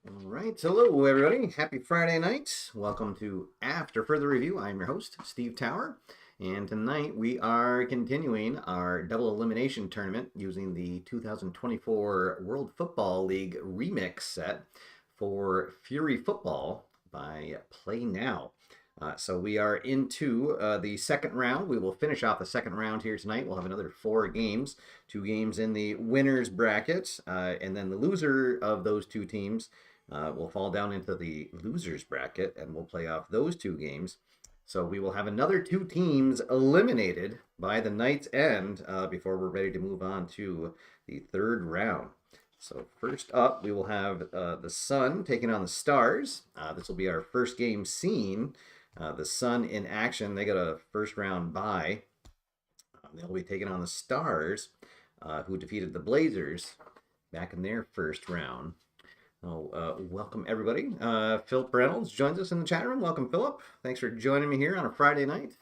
All right, hello everybody. Happy Friday night. Welcome to After Further Review. I'm your host, Steve Tower, and tonight we are continuing our double elimination tournament using the 2024 World Football League remix set for Fury Football by Play Now. So we are into the second round. We will finish off the second round here tonight. We'll have another 4 games, 2 games in the winners bracket, and then the loser of those 2 teams will fall down into the losers bracket, and we'll play off those 2 games. So we will have another 2 teams eliminated by the night's end before we're ready to move on to the third round. So first up, we will have the Sun taking on the Stars. This will be our first game seen. The Sun in action. They got a first round bye. They'll be taking on the Stars, who defeated the Blazers back in their first round. Welcome everybody. Philip Reynolds joins us in the chat room. Welcome, Philip. Thanks for joining me here on a Friday night.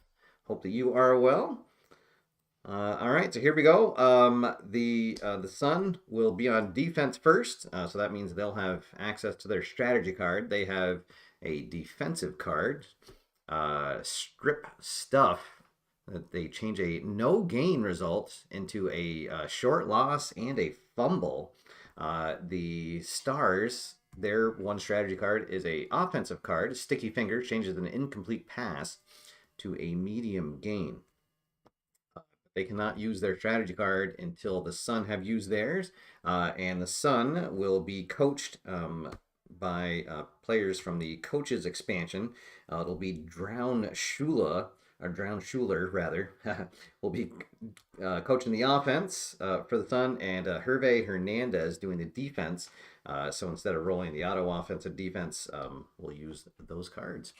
Hope that you are well. All right, so here we go. The Sun will be on defense first, so that means they'll have access to their strategy card. They have a defensive card, Strip Stuff. They change a no gain result into a short loss and a fumble. The Stars, their one strategy card is a offensive card. Sticky Finger changes an incomplete pass to a medium gain. They cannot use their strategy card until the Sun have used theirs, and the Sun will be coached by players from the Coaches expansion. It'll be Drown Schuler rather, will be coaching the offense for the Sun, and Hervé Hernandez doing the defense. So instead of rolling the auto offensive defense, we'll use those cards.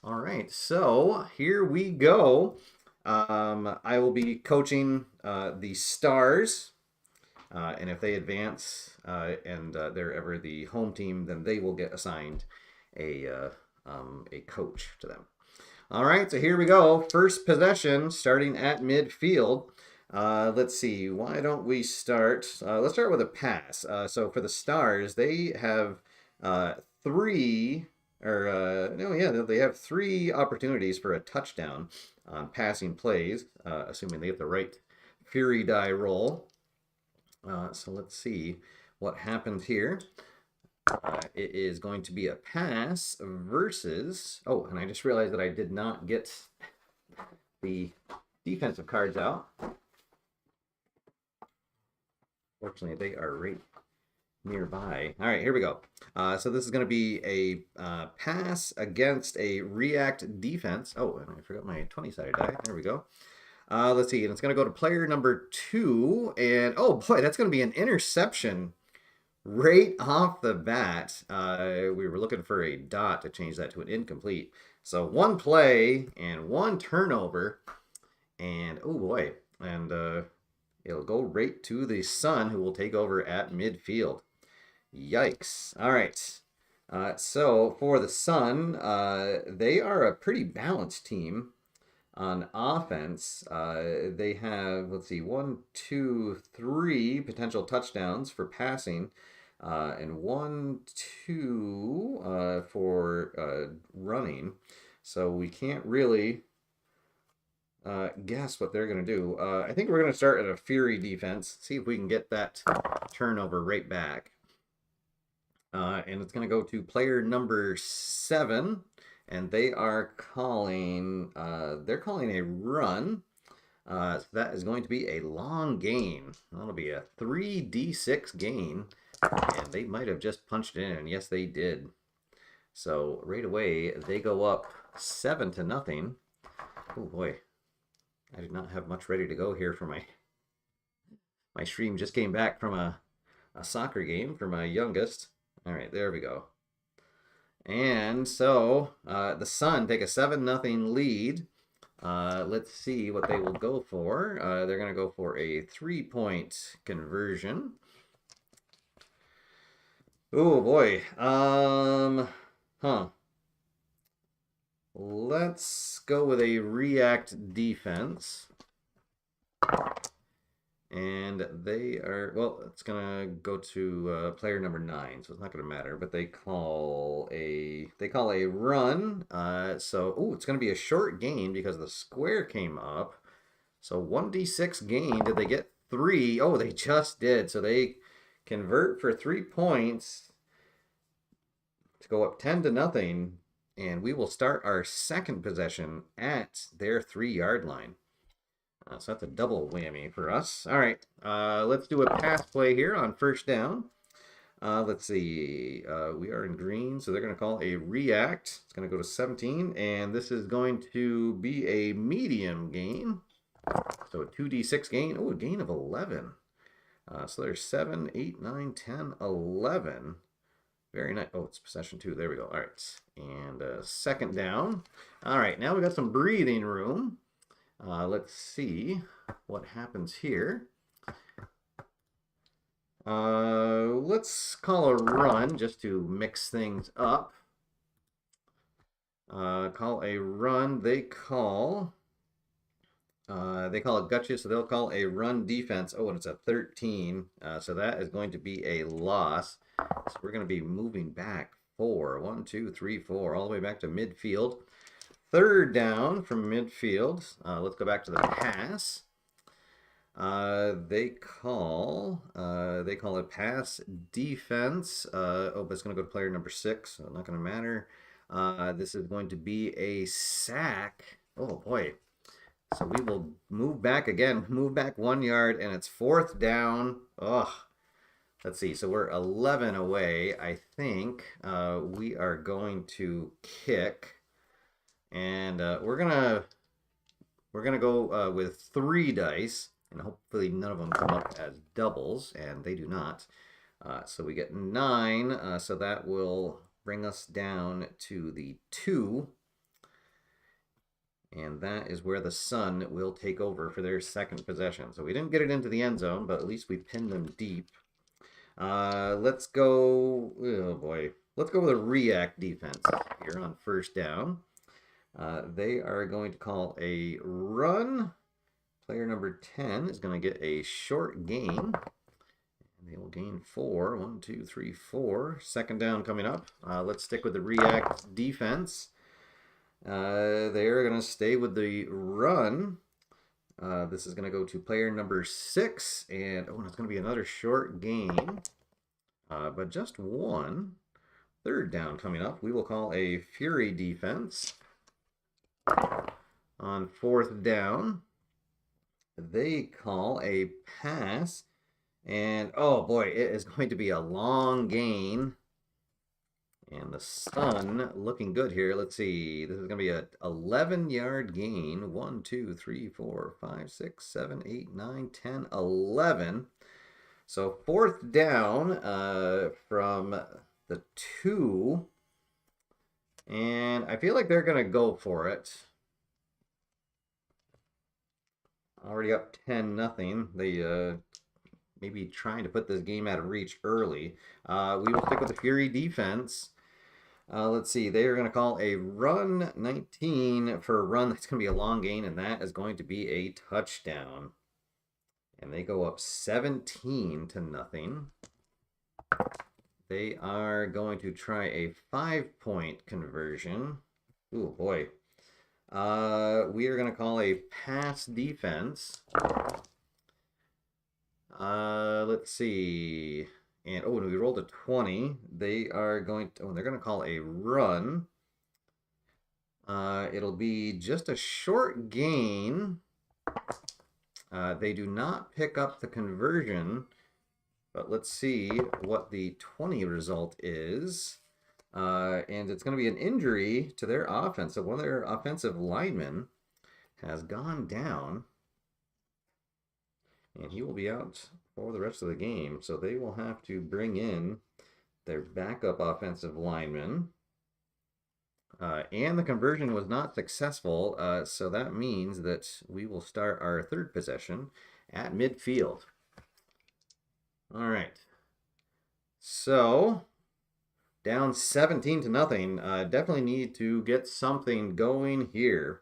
All right, so here we go. I will be coaching the Stars, and if they advance and they're ever the home team, then they will get assigned a coach to them. All right, so here we go. First possession, starting at midfield. Let's see. Why don't we start? Let's start with a pass. So for the Stars, they have they have 3 opportunities for a touchdown on passing plays, assuming they have the right Fury die roll. So let's see what happens here. It is going to be a pass versus... Oh, and I just realized that I did not get the defensive cards out. Fortunately, they are right nearby. All right, here we go. So this is going to be a pass against a react defense. Oh, and I forgot my 20-sided die. There we go. Let's see, and it's going to go to player number 2, and oh boy, that's going to be an interception right off the bat. We were looking for a dot to change that to an incomplete. So 1 play and 1 turnover, and oh boy, and it'll go right to the Sun, who will take over at midfield. Yikes. All right. So for the Sun, they are a pretty balanced team on offense. They have, let's see, 1, 2, 3 potential touchdowns for passing, and 1, 2 for running. So we can't really guess what they're going to do. I think we're going to start at a Fury defense, see if we can get that turnover right back. And it's going to go to player number 7, and they are calling, they're calling a run. So that is going to be a long gain. That'll be a 3d6 gain, and they might have just punched it in, and yes, they did. So right away, they go up 7-0. Oh boy, I did not have much ready to go here for my stream. Just came back from a soccer game for my youngest. All right, there we go. And so the Sun take a 7-0 lead. Let's see what they will go for. They're going to go for a 3-point conversion. Oh boy. Let's go with a react defense. And they are, well, it's gonna go to player number 9, so it's not gonna matter. But they call a run. So it's gonna be a short gain because the square came up. So 1d6 gain. Did they get 3? Oh, they just did. So they convert for 3 points to go up 10-0, and we will start our second possession at their 3-yard line. So that's a double whammy for us. All right, let's do a pass play here on first down. Let's see. We are in green, so they're going to call a react. It's going to go to 17, and this is going to be a medium gain. So a 2d6 gain. Oh, a gain of 11. So there's 7, 8, 9, 10, 11. Very nice. Oh, it's possession 2. There we go. All right. And second down. All right. Now we got some breathing room. Let's see what happens here. Let's call a run just to mix things up. Call a run. They call it gotcha, so they'll call a run defense. Oh, and it's a 13. So that is going to be a loss. So we're going to be moving back 4. 1, 2, 3, 4, all the way back to midfield. Third down from midfield. Let's go back to the pass. They call it pass defense. But it's going to go to player number 6, so not going to matter. This is going to be a sack. Oh boy. So we will move back again, move back 1 yard, and it's fourth down. Ugh. Let's see. So we're 11 away. I think we are going to kick, and we're gonna go with 3 dice, and hopefully none of them come up as doubles, and they do not. So we get 9. So that will bring us down to the 2. And that is where the Sun will take over for their second possession. So we didn't get it into the end zone, but at least we pinned them deep. Let's go, oh boy. Let's go with a react defense here on first down. They are going to call a run. Player number 10 is going to get a short gain. They will gain 4. 1, 2, 3, 4. Second down coming up. Let's stick with the react defense. They're going to stay with the run. This is going to go to player number 6. And it's going to be another short gain. But just 1. Third down coming up. We will call a fury defense. On fourth down, they call a pass. And, oh boy, it is going to be a long gain. And the Sun looking good here. Let's see. This is going to be a 11-yard gain. 1, 2, 3, 4, 5, 6, 7, 8, 9, 10, 11. So fourth down from the 2. And I feel like they're going to go for it. Already up 10-0. They maybe trying to put this game out of reach early. We will stick with the Fury defense. Let's see. They are going to call a run 19 for a run. That's going to be a long gain, and that is going to be a touchdown. And they go up 17-0. They are going to try a 5-point conversion. Ooh, boy. We are going to call a pass defense. Let's see. And we rolled a 20. They are going to, they're going to call a run. It'll be just a short gain. They do not pick up the conversion, but let's see what the 20 result is. And it's going to be an injury to their offense. So one of their offensive linemen has gone down, and he will be out for the rest of the game. So they will have to bring in their backup offensive lineman. And the conversion was not successful, so that means that we will start our third possession at midfield. All right. So down 17-0. Definitely need to get something going here.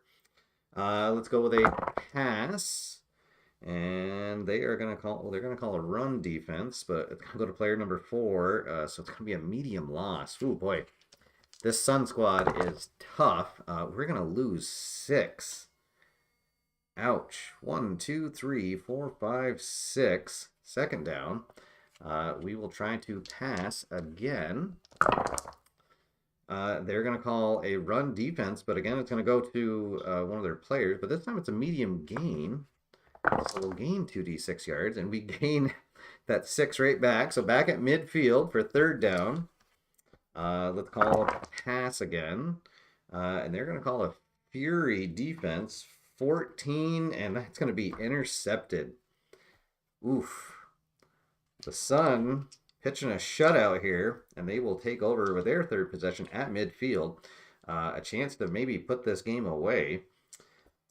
Let's go with a pass. And they are going to call, well, they're going to call a run defense, but it's going to go to player number 4. So it's going to be a medium loss. Ooh, boy. This Sun squad is tough. We're going to lose 6. Ouch. 1, 2, 3, 4, 5, 6. Second down. We will try to pass again. They're going to call a run defense, but again, it's going to go to one of their players. But this time it's a medium gain. So we'll gain 2d6 yards, and we gain that 6 right back. So back at midfield for third down. Let's call a pass again. And they're going to call a Fury defense. 14, and that's going to be intercepted. Oof. The Sun pitching a shutout here, and they will take over with their third possession at midfield. A chance to maybe put this game away.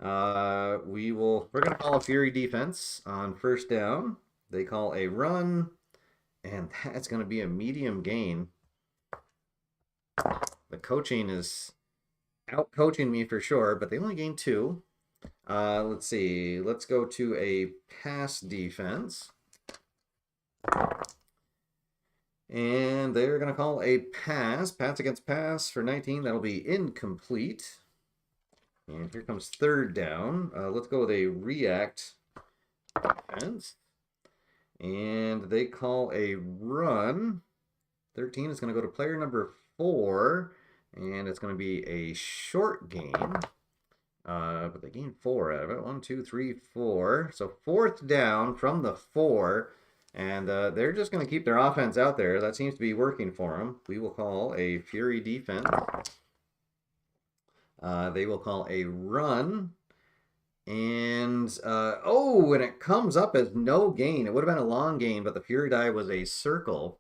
We're going to call a Fury defense on first down. They call a run, and that's going to be a medium gain. The coaching is out coaching me for sure, but they only gained 2. Let's see. Let's go to a pass defense. And they're going to call a pass. Pass against pass for 19. That'll be incomplete. And here comes third down. Let's go with a react defense. And they call a run. 13 is going to go to player number 4. And it's going to be a short gain. But they gained 4 out of it. 1, 2, 3, 4. So fourth down from the 4. And they're just going to keep their offense out there. That seems to be working for them. We will call a Fury defense. They will call a run. And, and it comes up as no gain. It would have been a long gain, but the Fury die was a circle.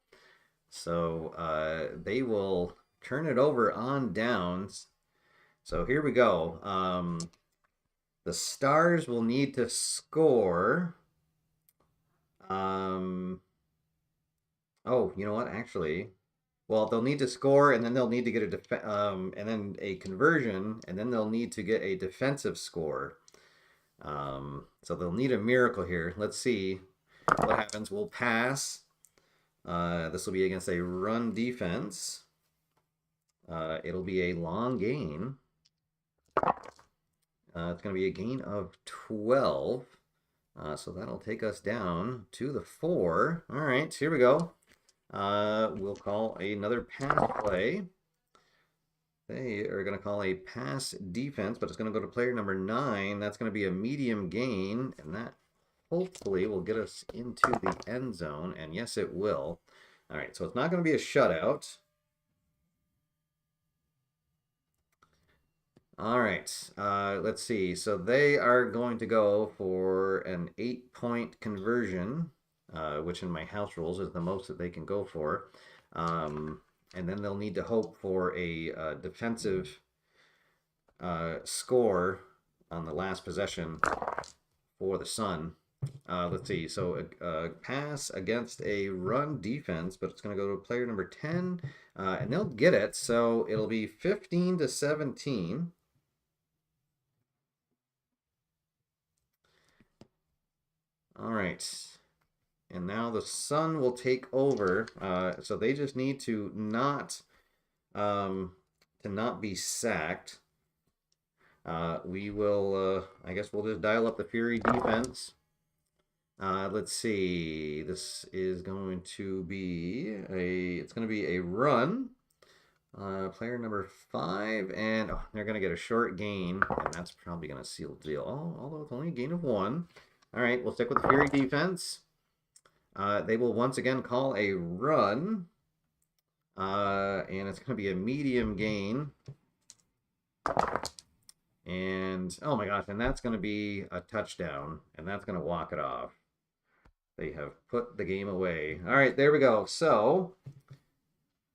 So they will turn it over on downs. So here we go. The Stars will need to score. Oh, you know what? Actually, well, they'll need to score, and then they'll need to get and then a conversion, and then they'll need to get a defensive score. So they'll need a miracle here. Let's see what happens. We'll pass. This will be against a run defense. It'll be a long gain. It's going to be a gain of 12. So that'll take us down to the 4. All right, so here we go. We'll call another pass play. They are going to call a pass defense, but it's going to go to player number 9. That's going to be a medium gain, and that hopefully will get us into the end zone. And yes, it will. All right, so it's not going to be a shutout. All right, let's see. So they are going to go for an 8-point conversion, which in my house rules is the most that they can go for. And then they'll need to hope for a defensive score on the last possession for the Sun. Let's see. So a pass against a run defense, but it's going to go to player number 10, and they'll get it. So it'll be 15-17. All right, and now the Sun will take over. So they just need to not be sacked. We will. I guess we'll just dial up the Fury defense. Let's see. This is going to be It's going to be a run. Player number 5, and they're going to get a short gain, and that's probably going to seal the deal. Although it's only a gain of 1. All right, we'll stick with the Fury defense. They will once again call a run. And it's going to be a medium gain. And, oh my gosh, and that's going to be a touchdown. And that's going to walk it off. They have put the game away. All right, there we go. So,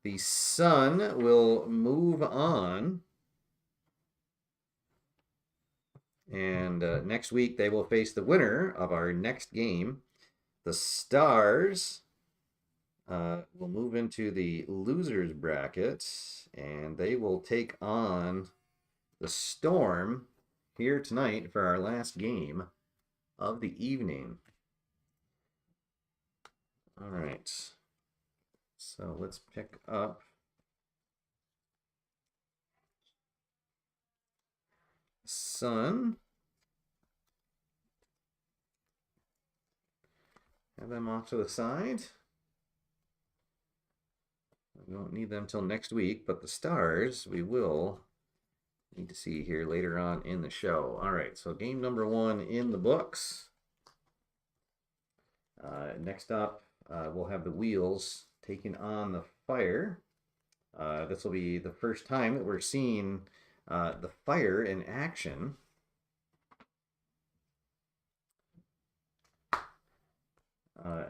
the Sun will move on. And next week, they will face the winner of our next game. The Stars will move into the losers bracket, and they will take on the Storm here tonight for our last game of the evening. All right. So let's pick up Sun. Have them off to the side. We won't need them till next week, but the stars we will need to see here later on in the show. All right, so game number 1 in the books. Next up, we'll have the Wheels taking on the Fire. This will be the first time that we're seeing the Fire in action.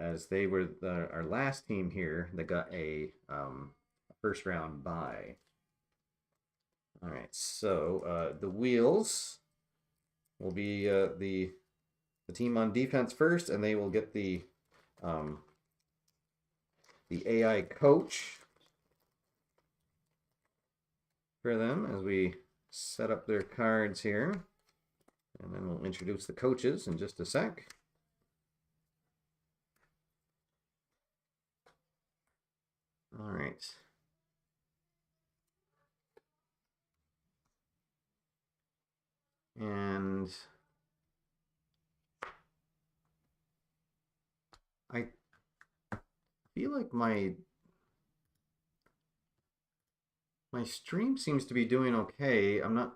As they were our last team here that got a first round bye. All right, so the Wheels will be the team on defense first, and they will get the AI coach for them as we set up their cards here, and then we'll introduce the coaches in just a sec. All right. And I feel like my stream seems to be doing okay. I'm not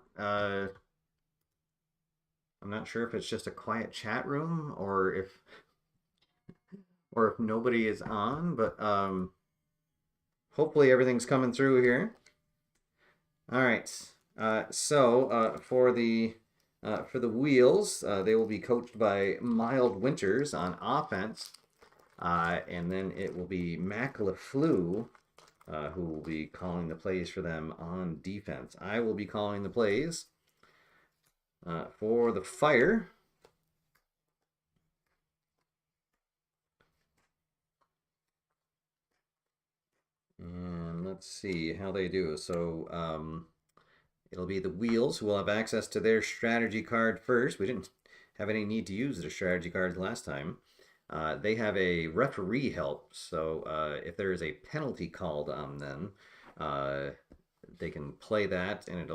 sure if it's just a quiet chat room or if nobody is on, but hopefully everything's coming through here. All right. So for the Wheels, they will be coached by Mild Winters on offense, and then it will be Mac LaFleur who will be calling the plays for them on defense. I will be calling the plays for the Fire. And let's see how they do. So it'll be the Wheels who will have access to their strategy card first. We didn't have any need to use their strategy cards last time. They have a referee help, so if there is a penalty called on them, they can play that, and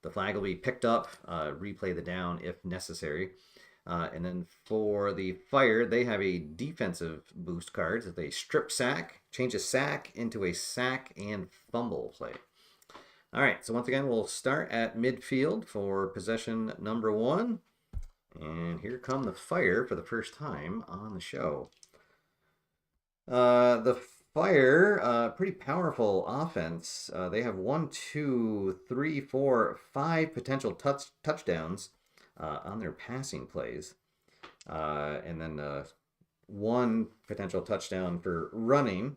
the flag will be picked up, replay the down if necessary. And then for the Fire, they have a defensive boost card that they strip sack, change a sack into a sack and fumble play. All right, so once again, we'll start at midfield for possession number 1. And here come the Fire for the first time on the show. The Fire, pretty powerful offense. They have 1, 2, 3, 4, 5 potential touchdowns on their passing plays. And then 1 potential touchdown for running.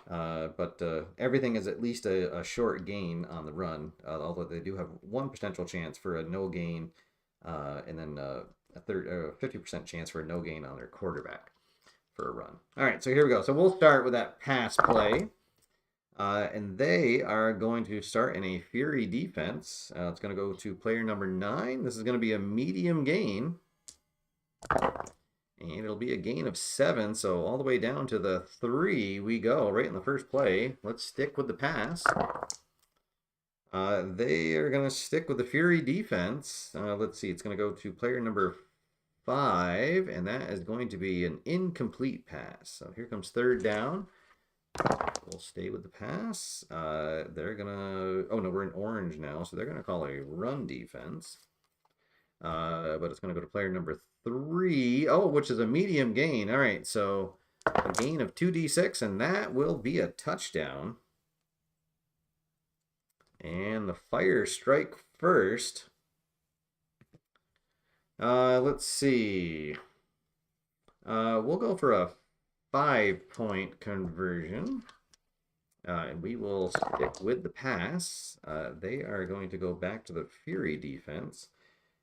But everything is at least a short gain on the run, although they do have 1 potential chance for a no gain, and then a 50% chance for a no gain on their quarterback for a run. All right, so here we go. So we'll start with that pass play. And they are going to start in a Fury defense. It's going to go to player number 9. This is going to be a medium gain. And it'll be a gain of 7, so all the way down to the 3 we go, right in the first play. Let's stick with the pass. They are going to stick with the Fury defense. Let's see, it's going to go to player number 5, and that is going to be an incomplete pass. So here comes 3rd down. We'll stay with the pass. They're going to... Oh, no, we're in orange now, so they're going to call a run defense. But it's going to go to player number 3. Oh, which is a medium gain. All right, so a gain of 2d6, and that will be a touchdown. And the Fire strike first. Let's see. We'll go for a 5-point conversion. And we will stick with the pass. They are going to go back to the Fury defense.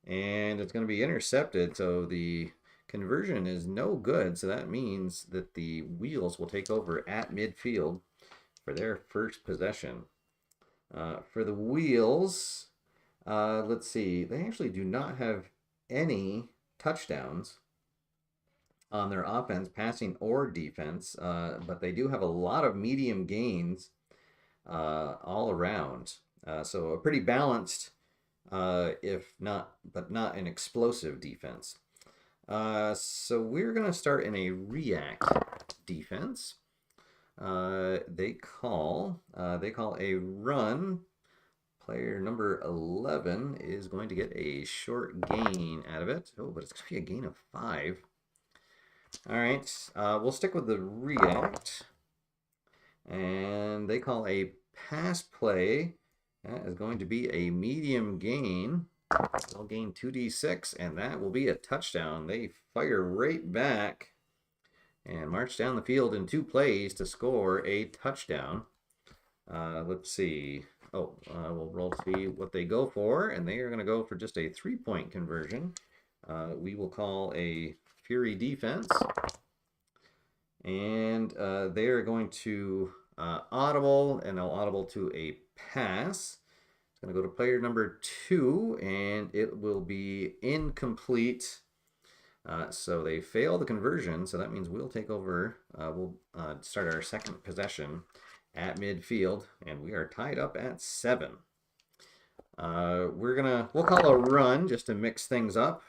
And it's going to be intercepted, so the conversion is no good. So that means that the Wheels will take over at midfield for their first possession. For the Wheels, let's see. They actually do not have any touchdowns. on their offense, passing or defense, but they do have a lot of medium gains all around. So a pretty balanced, if not, but not an explosive defense. So we're going to start in a react defense. They call a run. Player number 11 is going to get a short gain out of it. Oh, but it's going to be a gain of 5. All right, we'll stick with the react. And they call a pass play. That is going to be a medium gain. They'll gain 2d6, and that will be a touchdown. They fire right back and march down the field in 2 plays to score a touchdown. Let's see. We'll roll to see what they go for, and they are going to go for just a 3-point conversion. We will call a Fury defense, and they are going to audible, and they'll audible to a pass. It's going to go to player number 2, and it will be incomplete. So they fail the conversion, so that means we'll take over. We'll start our second possession at midfield, and we are tied up at 7. We'll call a run just to mix things up.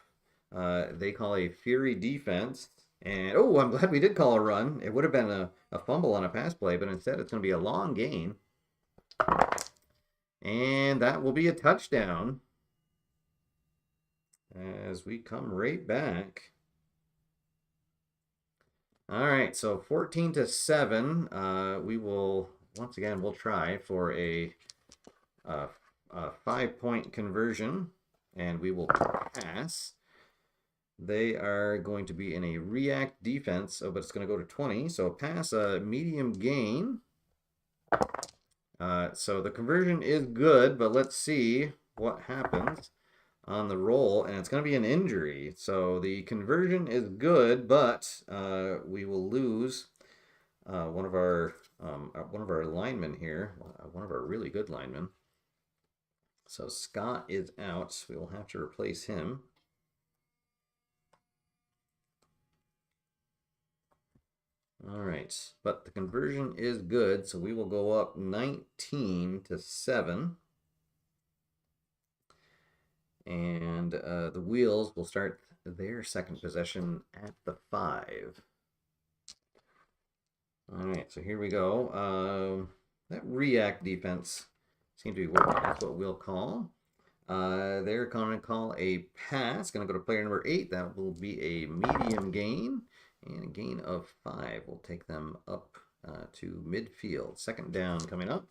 They call a Fury defense, and I'm glad we did call a run. It would have been a fumble on a pass play, but instead it's going to be a long gain, and that will be a touchdown as we come right back. All right, so 14-7. We will once again we'll try for a 5-point conversion, and we will pass. They are going to be in a react defense, but it's going to go to 20. So pass, a medium gain. So the conversion is good, but let's see what happens on the roll, and it's going to be an injury. So the conversion is good, but we will lose one of our linemen here, one of our really good linemen. So Scott is out. We will have to replace him. All right, but the conversion is good, so we will go up 19-7. And the Wheels will start their second possession at the 5. All right, so here we go. That react defense seems to be working. That's what we'll call. They're going to call a pass. Going to go to player number 8. That will be a medium gain. And a gain of 5 will take them up to midfield. Second down coming up.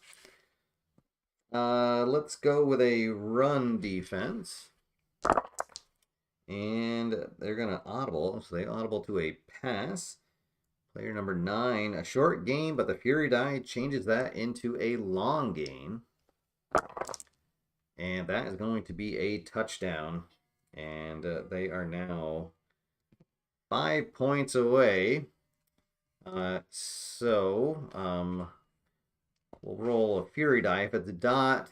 Let's go with a run defense. And they're going to audible. So they audible to a pass. Player number 9, a short gain, but the Fury die changes that into a long gain. And that is going to be a touchdown. And they are now 5 points away. We'll roll a Fury die. If it's a dot,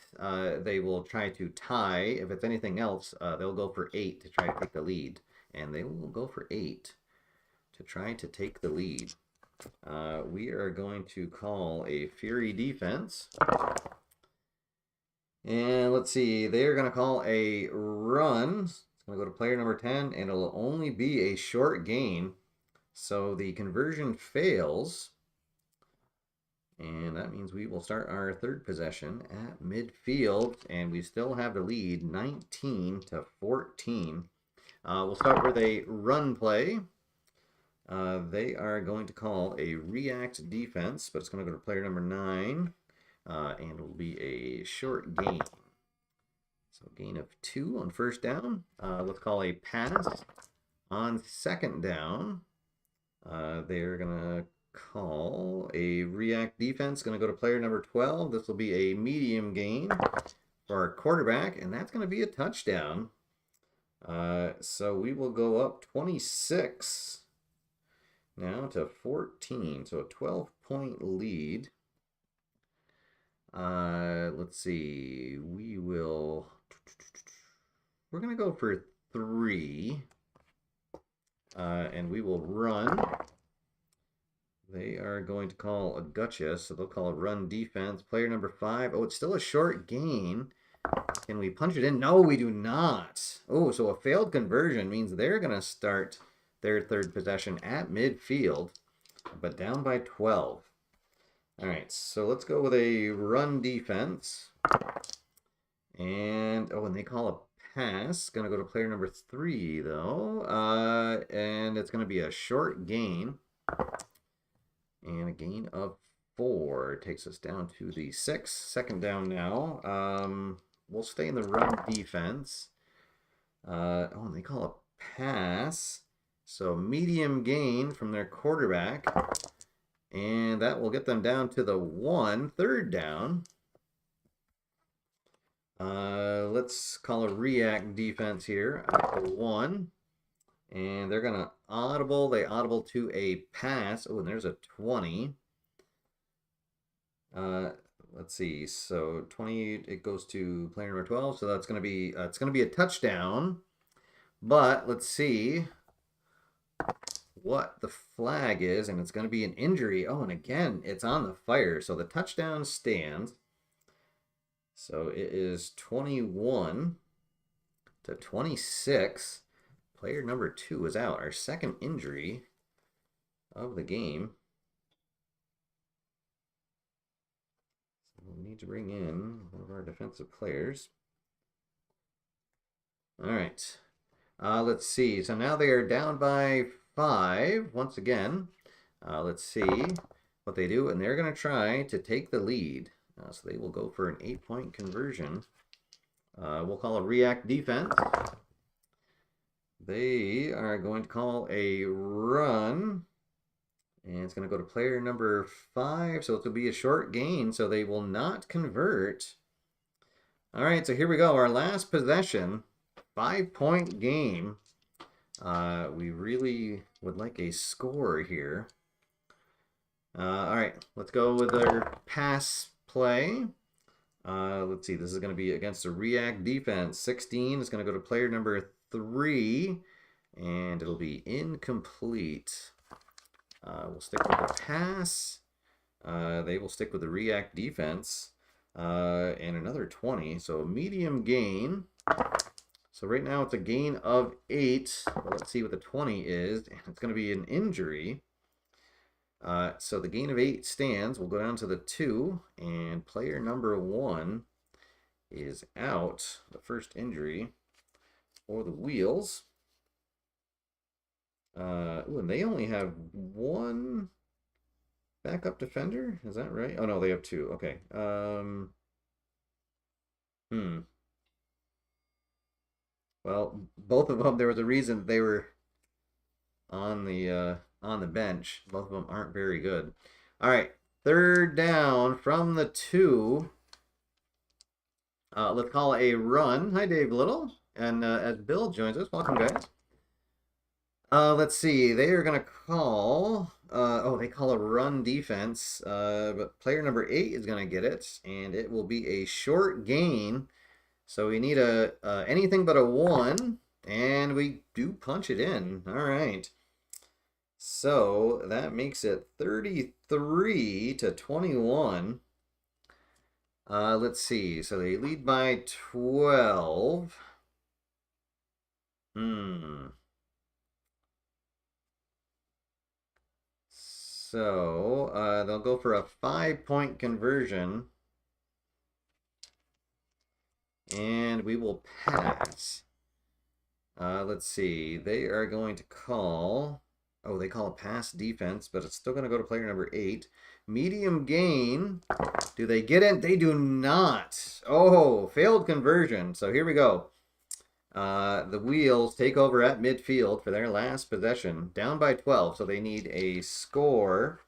they will try to tie. If it's anything else, they'll go for 8 to try to take the lead. And they will go for 8 to try to take the lead. We are going to call a Fury defense. And let's see, they're going to call a run. It's going to go to player number 10, and it'll only be a short gain. So the conversion fails. And that means we will start our third possession at midfield, and we still have the lead, 19-14. We'll start with a run play. They are going to call a react defense, but it's going to go to player number 9, and it will be a short gain. So gain of 2 on first down. Let's call a pass on second down. They're going to call a react defense, going to go to player number 12. This will be a medium gain for our quarterback, and that's going to be a touchdown. So we will go up 26 now to 14, so a 12-point lead. Let's see, we're going to go for 3. and we will run. They are going to call a gotcha, so they'll call a run defense. Player number 5. Oh, it's still a short gain. Can we punch it in? No, we do not. Oh, so a failed conversion means they're going to start their third possession at midfield, but down by 12. All right, so let's go with a run defense. And, oh, and they call a pass. Going to go to player number 3, though. And it's going to be a short gain. And a gain of 4 takes us down to the 6. Second down now. We'll stay in the run defense. Oh, and they call a pass. So medium gain from their quarterback. And that will get them down to the 1. Third down. Let's call a react defense here at the 1. And they're going to audible. They audible to a pass. Oh, and there's a 20. Let's see. So 20, it goes to player number 12. So that's going to be it's going to be a touchdown. But let's see what the flag is, and it's going to be an injury. Oh, and again, it's on the fire. So the touchdown stands. So it is 21 to 26. Player number 2 is out. Our second injury of the game. So we'll need to bring in one of our defensive players. All right. Let's see. So now they are down by 5 once again. Let's see what they do. And they're going to try to take the lead. So they will go for an 8-point conversion. We'll call a react defense. They are going to call a run. And it's going to go to player number 5. So it will be a short gain. So they will not convert. All right, so here we go. Our last possession. 5-point game. We really would like a score here. All right, let's go with our pass play. Let's see. This is going to be against a react defense. 16 is going to go to player number 3, and it'll be incomplete. We'll stick with the pass. They will stick with the react defense. And another 20, so medium gain. So right now it's a gain of 8. Well, let's see what the 20 is. It's going to be an injury. So the gain of 8 stands. We'll go down to the 2, and player number 1 is out. The first injury for the Wheels. Ooh, and they only have 1 backup defender. Is that right? Oh no, they have 2. Okay. Well, both of them, there was a reason they were on the bench. Both of them aren't very good. All right, third down from the 2. Let's call a run. Hi, Dave Little. And as Bill joins us, welcome, guys. Let's see. They are going to call... they call a run defense. But player number 8 is going to get it. And it will be a short gain. So we need a anything but a 1. And we do punch it in. All right. So that makes it 33 to 21. Let's see. So they lead by 12. So they'll go for a 5-point conversion. And we will pass. Let's see. They are going to call... Oh, they call a pass defense, but it's still going to go to player number 8. Medium gain. Do they get it? They do not. Oh, failed conversion. So here we go. The Wheels take over at midfield for their last possession. Down by 12, so they need a score.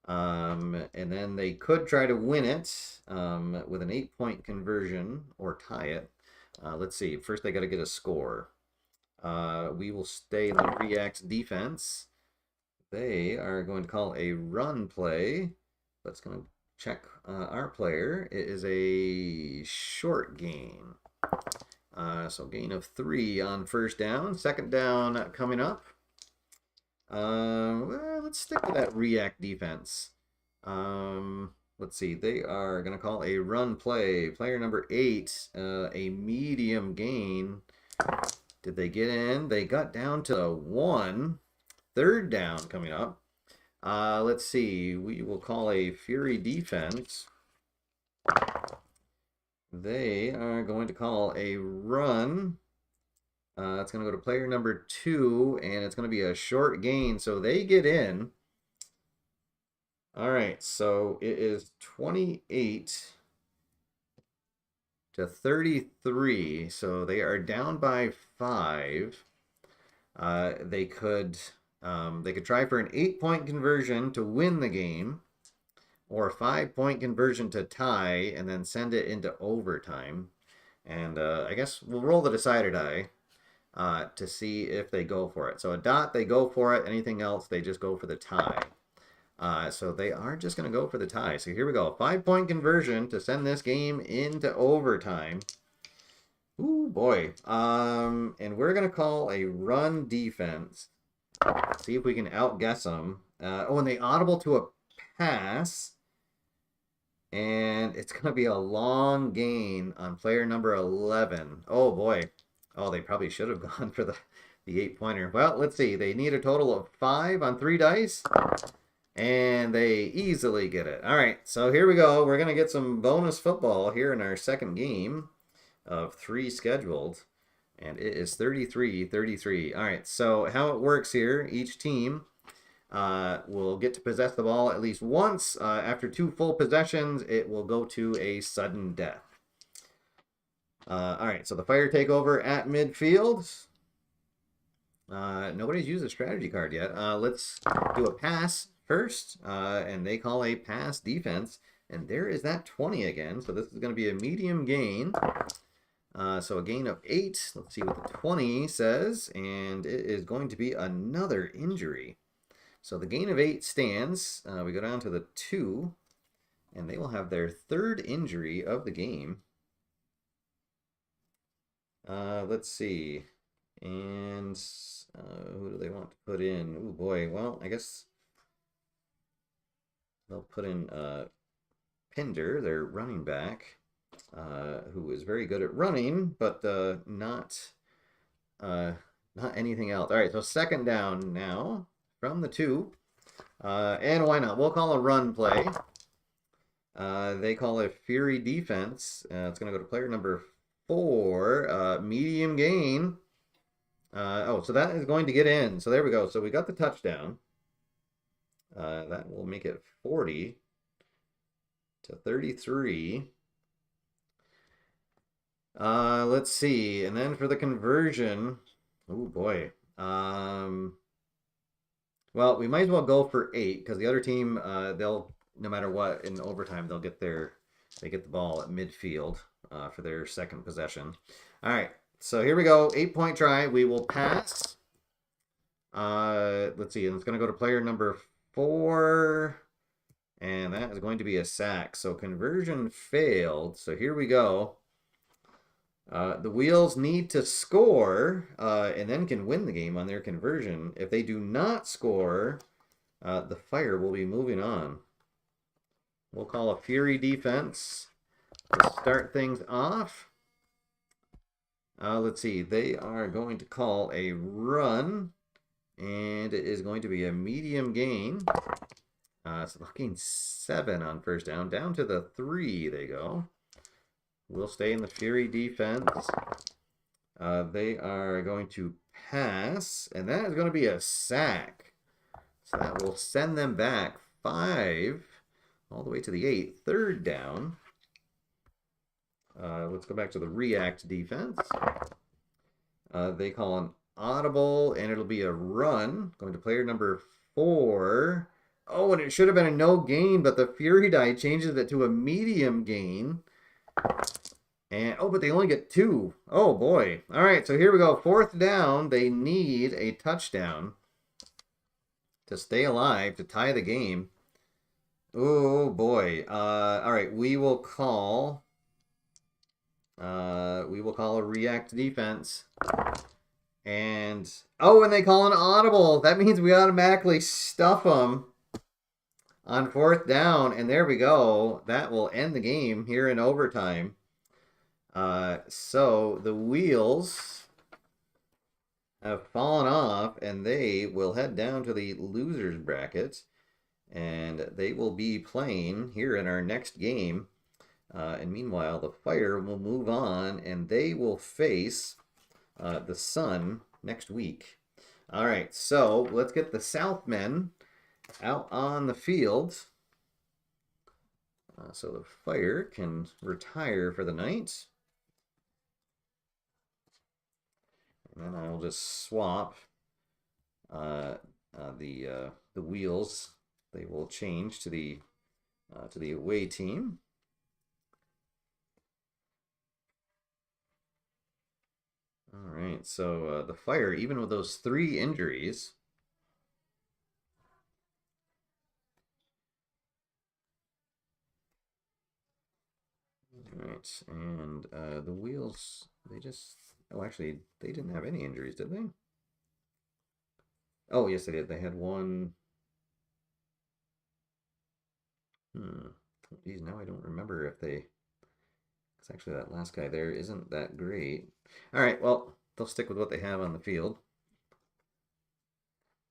And then they could try to win it with an 8-point conversion or tie it. Let's see. First, they got to get a score. We will stay in the React's defense. They are going to call a run play. Let's going to check our player. It is a short gain. So gain of 3 on first down. Second down coming up. Well, let's stick with that react defense. Let's see. They are going to call a run play. Player number 8, a medium gain. Did they get in? They got down to 1. Third down coming up. Let's see. We will call a Fury defense. They are going to call a run. It's going to go to player number 2, and it's going to be a short gain, so they get in. All right, so it is 28 to 33, so they are down by 5. They could try for an 8-point conversion to win the game, or a 5-point conversion to tie, and then send it into overtime. And I guess we'll roll the decider die to see if they go for it. So a dot, they go for it. Anything else, they just go for the tie. So they are just going to go for the tie. So here we go. 5-point conversion to send this game into overtime. Ooh, boy. And we're going to call a run defense. See if we can outguess them. Oh, and they audible to a pass. And it's going to be a long gain on player number 11. Oh, boy. Oh, they probably should have gone for the 8-pointer. Well, let's see. They need a total of 5 on 3 dice. And they easily get it. All right, so here we go. We're going to get some bonus football here in our second game of 3 scheduled. And it is 33-33. All right, so how it works here, each team will get to possess the ball at least once. After 2 full possessions, it will go to a sudden death. All right, so the fire takeover at midfield. Nobody's used a strategy card yet. Let's do a pass first, and they call a pass defense. And there is that 20 again. So this is going to be a medium gain. So a gain of 8. Let's see what the 20 says. And it is going to be another injury. So the gain of 8 stands. We go down to the 2. And they will have their 3rd injury of the game. Let's see. And who do they want to put in? Oh boy. Well, I guess they'll put in Pinder, their running back, who is very good at running, but not anything else. All right, so second down now from the 2. And why not? We'll call a run play. They call it Fury defense. It's going to go to player number 4, medium gain. Oh, so that is going to get in. So there we go. So we got the touchdown. That will make it 40 to 33. Let's see. And then for the conversion, oh boy. Well, we might as well go for 8 because the other team, they'll, no matter what, in overtime, they get the ball at midfield for their second possession. All right. So here we go. 8-point try. We will pass. Let's see. And it's going to go to player number 4. And that is going to be a sack. So conversion failed. So here we go. The Wheels need to score and then can win the game on their conversion. If they do not score, the Fire will be moving on. We'll call a Fury defense to start things off. Let's see. They are going to call a run, and it is going to be a medium gain. So looking 7 on first down. Down to the 3 they go. We'll stay in the Fury defense. They are going to pass, and that is going to be a sack. So that will send them back 5 all the way to the 8. Third down. Let's go back to the react defense. They call an audible, and it'll be a run. Going to player number 4. Oh, and it should have been a no gain, but the Fury die changes it to a medium gain. And oh, but they only get 2. Oh boy. All right, so here we go. 4th down. They need a touchdown to stay alive, to tie the game. Oh boy. All right, we will call a react defense. And, oh, and they call an audible. That means we automatically stuff them on 4th down. And there we go. That will end the game here in overtime. So the wheels have fallen off, and they will head down to the losers bracket, and they will be playing here in our next game. And meanwhile, the Fire will move on, and they will face the Sun next week. All right, so let's get the Southmen out on the field. So the Fire can retire for the night. And then I'll just swap the wheels. They will change to the away team. All right, so the Fire, even with those 3 injuries, all right, and the wheels, they just, oh, actually, they didn't have any injuries, did they? Oh, yes, they did. They had one. Geez, now I don't remember if they, it's actually that last guy there isn't that great. All right, well, they'll stick with what they have on the field.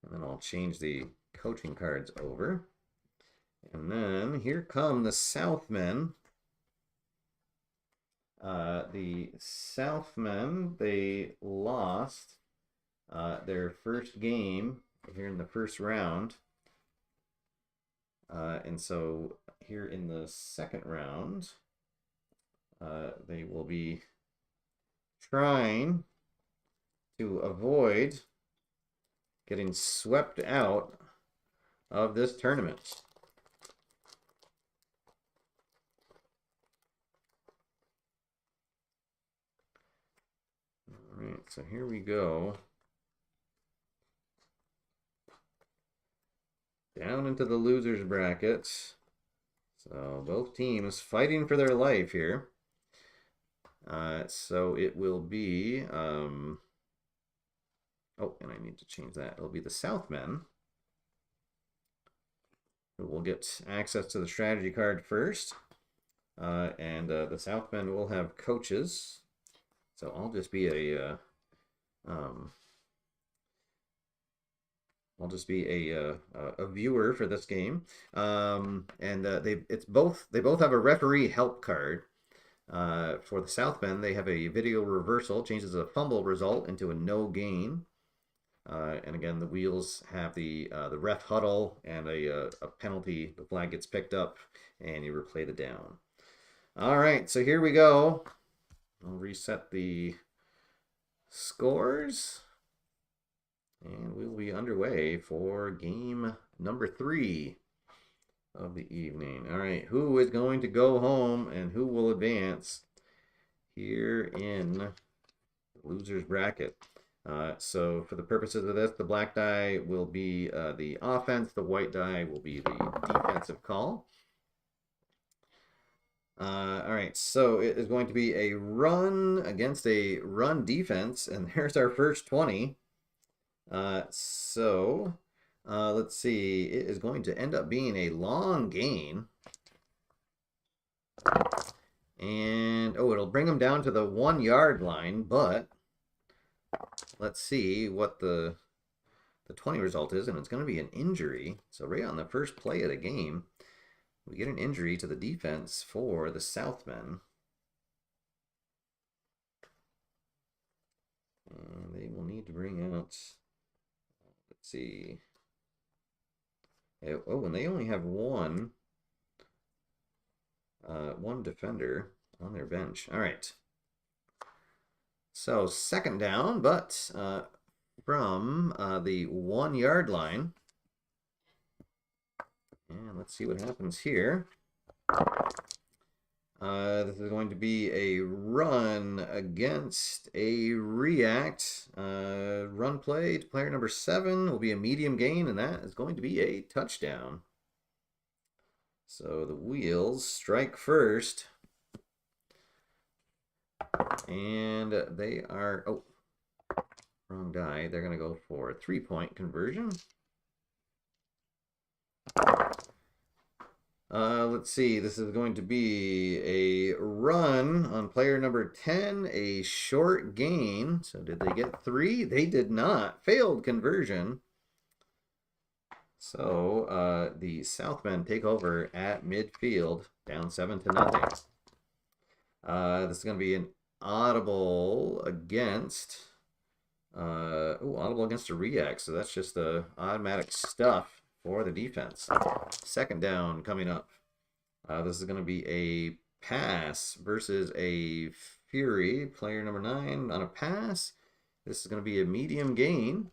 And then I'll change the coaching cards over. And then here come the Southmen. The Southmen, they lost their first game here in the first round. And so here in the second round, they will be trying to avoid getting swept out of this tournament. All right, so here we go. Down into the losers bracket. So both teams fighting for their life here. So it will be, oh, and I need to change that. It'll be the Southmen who will get access to the strategy card first. And the Southmen will have coaches. So I'll just be a viewer for this game, and they both have a referee help card. For the Southmen, they have a video reversal, changes a fumble result into a no gain. And again, the wheels have the ref huddle and a penalty. The flag gets picked up, and you replay the down. All right, so here we go. I'll reset the scores. And we'll be underway for game number 3 of the evening. All right, who is going to go home and who will advance here in the loser's bracket? So for the purposes of this, the black die will be the offense. The white die will be the defensive call. All right, so it is going to be a run against a run defense, and there's our first 20. Let's see. It is going to end up being a long gain. And, oh, it'll bring them down to the 1 yard line, but let's see what the 20 result is, and it's going to be an injury. So right on the first play of the game, we get an injury to the defense for the Southmen. And they will need to bring out, let's see. Oh, and they only have one defender on their bench. All right. So second down, but from the 1 yard line. And let's see what happens here. This is going to be a run against a react. Run play to player number 7 will be a medium gain, and that is going to be a touchdown. So the wheels strike first. And they are, oh, Wrong die. They're going to go for a 3-point conversion. Let's see. This is going to be a run on player number 10, a short gain. So did they get 3? They did not. Failed conversion. So the Southmen take over at midfield, down 7-0. This is going to be an audible against. Audible against a react. So that's just the automatic stuff for the defense. Second down coming up. This is going to be a pass versus a Fury. Player number 9 on a pass. This is going to be a medium gain.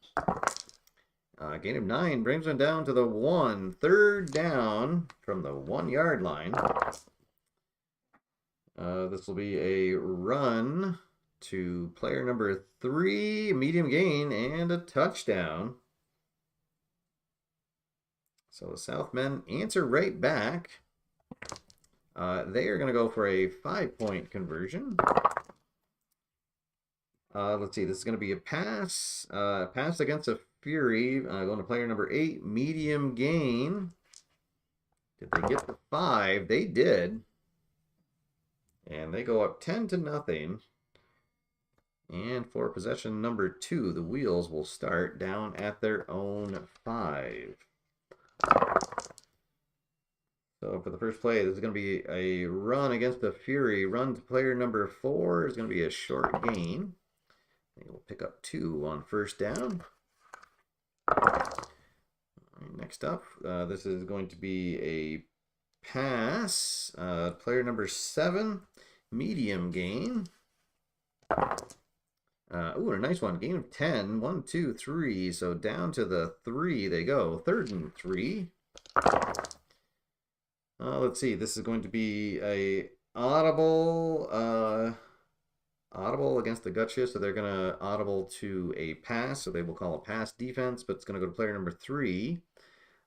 Gain of 9 brings them down to the 1. Third down from the 1-yard line. This will be a run to player number 3, medium gain, and a touchdown. So the Southmen answer right back. They are going to go for a 5-point conversion. Let's see, this is going to be a pass. Pass against a Fury, going to player number 8, medium gain. Did they get the 5? They did. And they go up 10-0. And for possession number 2, the Wheels will start down at their own 5. So for the first play, this is going to be a run against the Fury. Run to player number 4 is going to be a short gain. They will pick up 2 on first down. Next up, this is going to be a pass. Player number 7, medium gain. A nice one. Gain of 10. 1, 2, 3. So down to the 3 they go. 3rd and 3. Let's see. This is going to be a audible against the gut shift. So they're going to audible to a pass. So they will call a pass defense, but it's going to go to player number 3.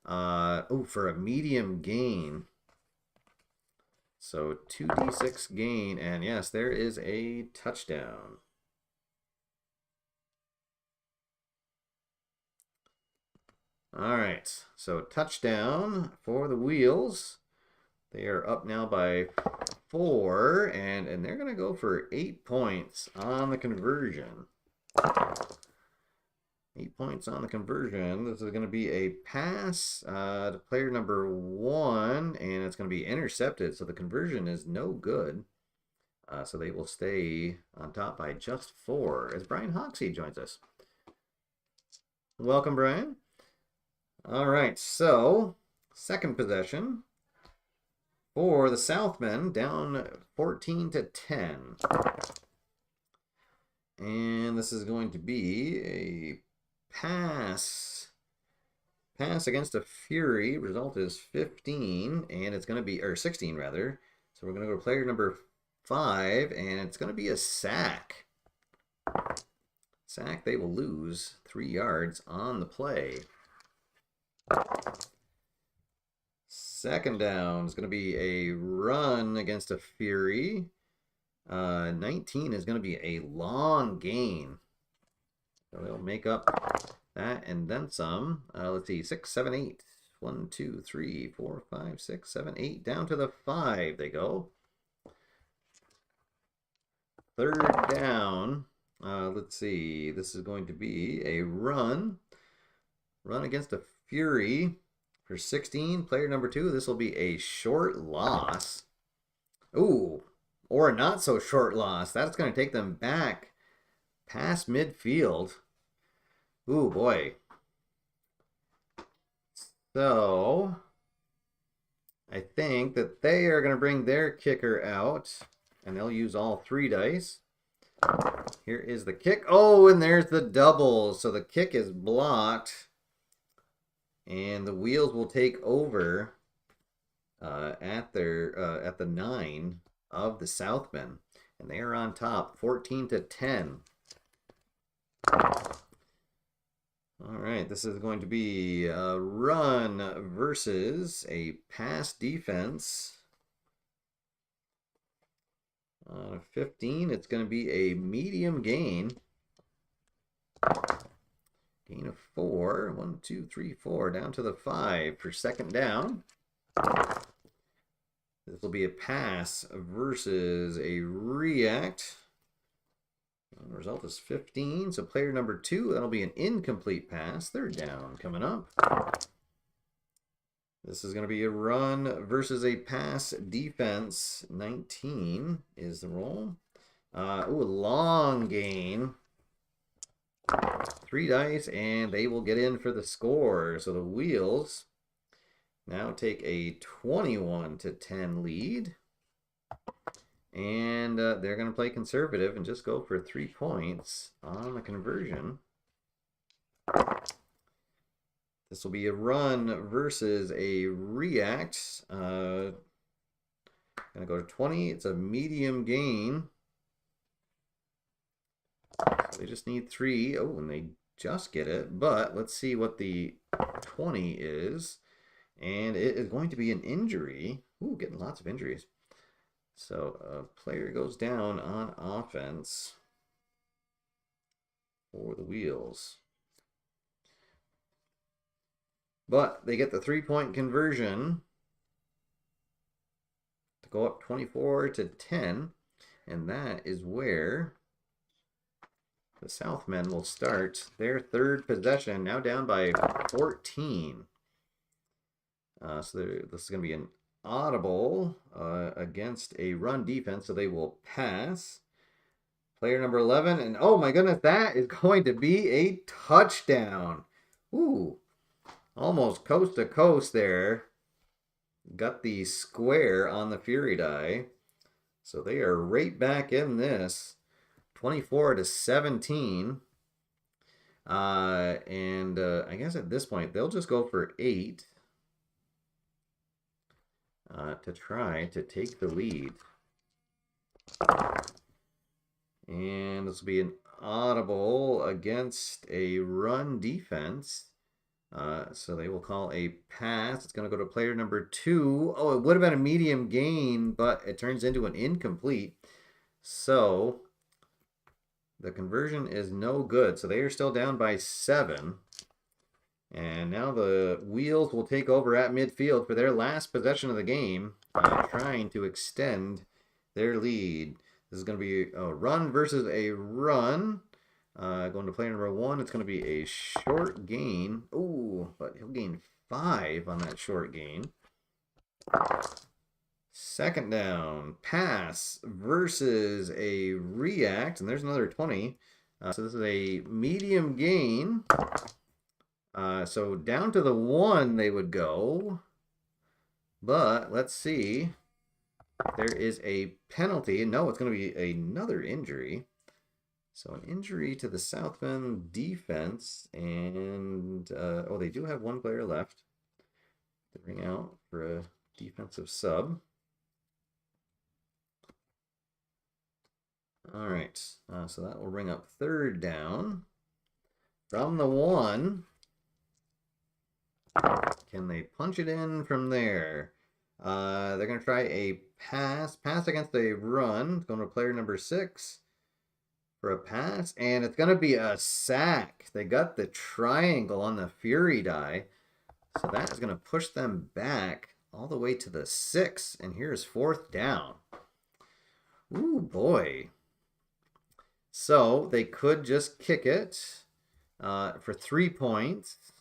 For a medium gain. So 2d6 gain. And yes, there is a touchdown. All right, so touchdown for the Wheels. They are up now by 4, and they're going to go for 8 points on the conversion. 8 points on the conversion. This is going to be a pass to player number 1, and it's going to be intercepted, so the conversion is no good. So they will stay on top by just 4 as Brian Hoxie joins us. Welcome, Brian. All right, so second possession for the Southmen, down 14-10. And this is going to be a pass against a Fury. Result is 15, and it's going to be, or 16 rather. So we're going to go to player number 5, and it's going to be a sack. Sack, they will lose 3 yards on the play. Second down is going to be a run against a Fury. 19 is going to be a long gain. So they'll make up that and then some. Let's see, 6, 7, 8. 1, 2, 3, 4, 5, 6, 7, 8. Down to the 5 they go. Third down. Let's see, this is going to be a run. Run against a Fury for 16. Player number 2, this will be a short loss. Ooh, or a not so short loss. That's going to take them back past midfield. Ooh, boy. So I think that they are going to bring their kicker out, and they'll use all 3 dice. Here is the kick. Oh, and there's the double. So the kick is blocked. And the Wheels will take over at the 9 of the Southmen, and they are on top, 14-10. All right, this is going to be a run versus a pass defense. 15, it's going to be a medium gain. Gain of 4. 1, 2, 3, 4. Down to the 5 for second down. This will be a pass versus a react. And the result is 15. So player number 2, that'll be an incomplete pass. Third down coming up. This is going to be a run versus a pass defense. 19 is the roll. Ooh, long gain. 3 dice, and they will get in for the score. So the Wheels now take a 21-10 lead. And they're going to play conservative and just go for 3 points on the conversion. This will be a run versus a react. Going to go to 20. It's a medium gain. So they just need 3. Oh, and they just get it. But let's see what the 20 is. And it is going to be an injury. Ooh, getting lots of injuries. So a player goes down on offense for the Wheels. But they get the 3-point conversion to go up 24-10. And that is where the Southmen will start their third possession, now down by 14. So this is going to be an audible against a run defense, so they will pass. Player number 11, and oh my goodness, that is going to be a touchdown. Ooh, almost coast to coast there. Got the square on the Fury die. So they are right back in this. 24-17. And I guess at this point, they'll just go for 8 to try to take the lead. And this will be an audible against a run defense. So they will call a pass. It's going to go to player number 2. Oh, it would have been a medium gain, but it turns into an incomplete. So the conversion is no good. So they are still down by 7. And now the Wheels will take over at midfield for their last possession of the game, trying to extend their lead. This is going to be a run versus a run. Going to player number 1, it's going to be a short gain. Ooh, but he'll gain 5 on that short gain. Second down, pass versus a react, and there's another 20. So this is a medium gain. So down to the 1 they would go. But let's see. There is a penalty. No, it's going to be another injury. So an injury to the Southmen defense. And, oh, they do have 1 player left to bring out for a defensive sub. All right. So that will bring up third down. From the 1. Can they punch it in from there? They're going to try a pass. Pass against a run. It's going to player number 6 for a pass. And it's going to be a sack. They got the triangle on the Fury die. So that is going to push them back all the way to the 6. And here's fourth down. Ooh, boy. So they could just kick it for 3 points.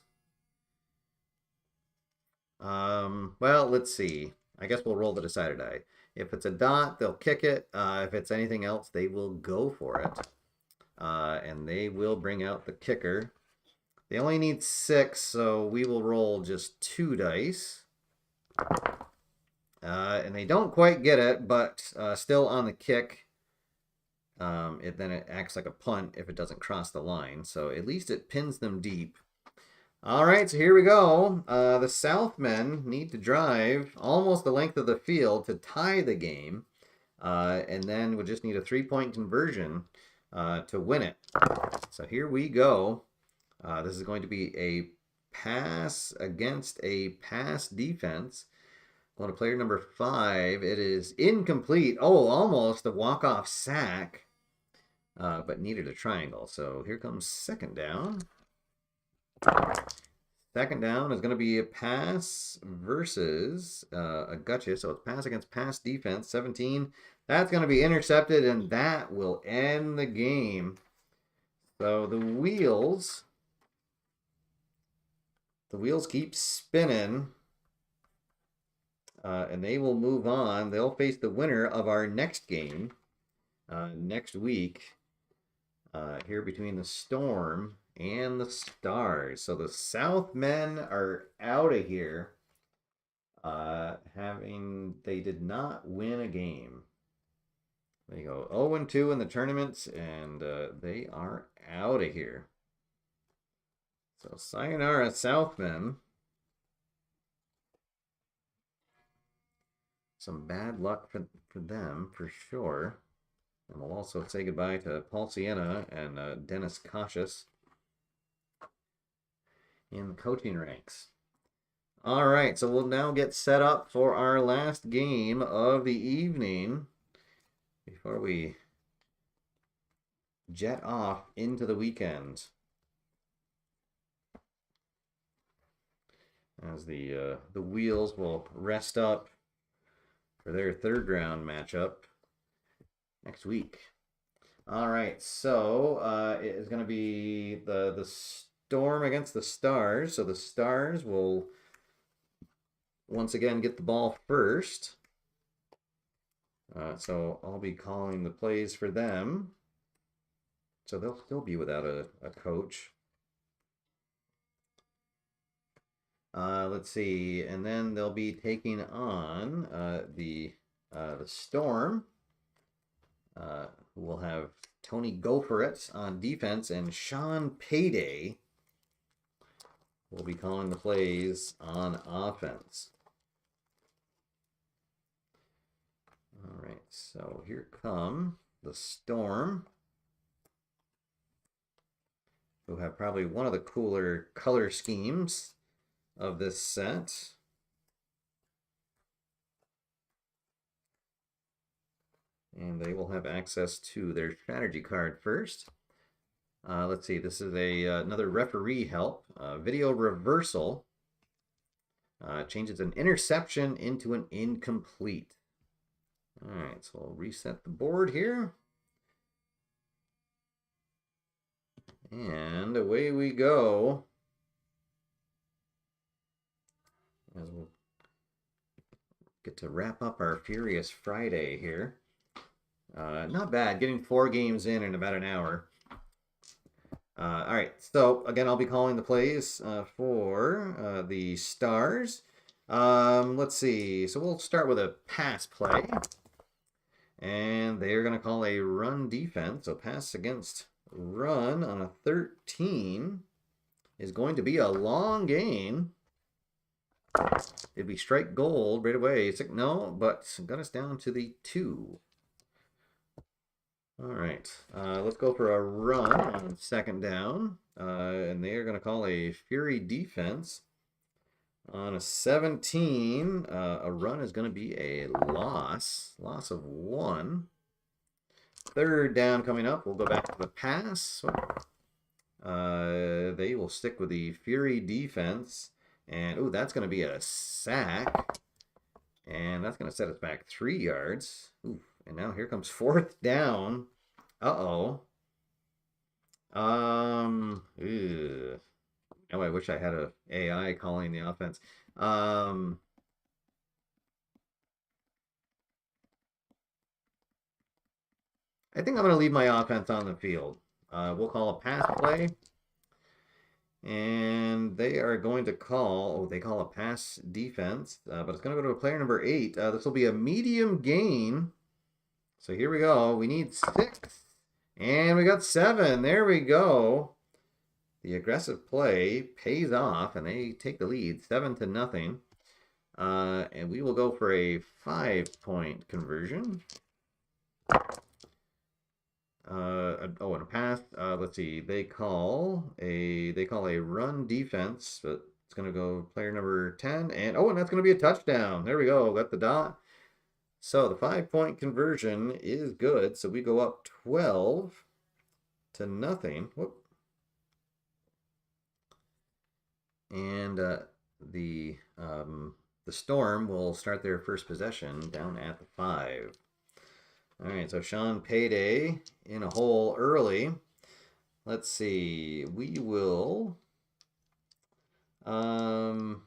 Well, let's see. I guess we'll roll the decider die. If it's a dot, they'll kick it. If it's anything else, they will go for it. And they will bring out the kicker. They only need 6, so we will roll just 2 dice. And they don't quite get it, but still on the kick. Then it acts like a punt if it doesn't cross the line. So at least it pins them deep. All right, so here we go. The Southmen need to drive almost the length of the field to tie the game. And then we'll just need a 3-point conversion to win it. So here we go. This is going to be a pass against a pass defense. Going to player number 5. It is incomplete. Oh, almost a walk-off sack. but needed a triangle. So here comes second down. Second down is going to be a pass versus a gotcha. So it's pass against pass defense, 17. That's going to be intercepted, and that will end the game. So the wheels keep spinning, and they will move on. They'll face the winner of our next game next week here between the Storm and the Stars. So the Southmen are out of here. They did not win a game. They go 0-2 in the tournaments, and they are out of here. So sayonara, Southmen. Some bad luck for them, for sure. And we'll also say goodbye to Paul Sienna and Dennis Cautious in the coaching ranks. All right, so we'll now get set up for our last game of the evening before we jet off into the weekend. As the wheels will rest up for their third round matchup next week. All right, so it is going to be the Storm against the Stars. So the Stars will once again get the ball first. So I'll be calling the plays for them. So they'll still be without a coach. Let's see, and then they'll be taking on the Storm, who will have Tony Go For It on defense, and Sean Payday will be calling the plays on offense. All right, so here come the Storm, who have probably one of the cooler color schemes of this set. And they will have access to their strategy card first. Let's see, this is another referee help. Video reversal changes an interception into an incomplete. All right, so I'll reset the board here. And away we go. As we'll get to wrap up our Furious Friday here. Not bad, getting 4 games in about an hour. All right, so again, I'll be calling the plays for the Stars. Let's see, so we'll start with a pass play. And they're going to call a run defense. So pass against run on a 13 is going to be a long gain. It'd be strike gold right away. It's like, no, but got us down to the 2. All right, let's go for a run on second down. And they are going to call a Fury defense. On a 17, a run is going to be a loss of 1. Third down coming up, we'll go back to the pass. They will stick with the Fury defense. And, ooh, that's going to be a sack. And that's going to set us back 3 yards. Ooh, and now here comes 4th down. Uh-oh. Ew. Oh, I wish I had a AI calling the offense. I think I'm going to leave my offense on the field. We'll call a pass play. And they are going to call, they call a pass defense, but it's going to go to player number 8. This will be a medium gain. So here we go. We need 6. And we got 7. There we go. The aggressive play pays off, and they take the lead 7-0. And we will go for a 5-point conversion. And a pass. Let's see. They call a run defense, but it's going to go player number 10. And that's going to be a touchdown. There we go. Got the dot. So the 5-point conversion is good. So we go up 12. to nothing. Whoop. And the Storm will start their first possession down at the 5. All right, so Sean Payday in a hole early. Let's see. We will. We're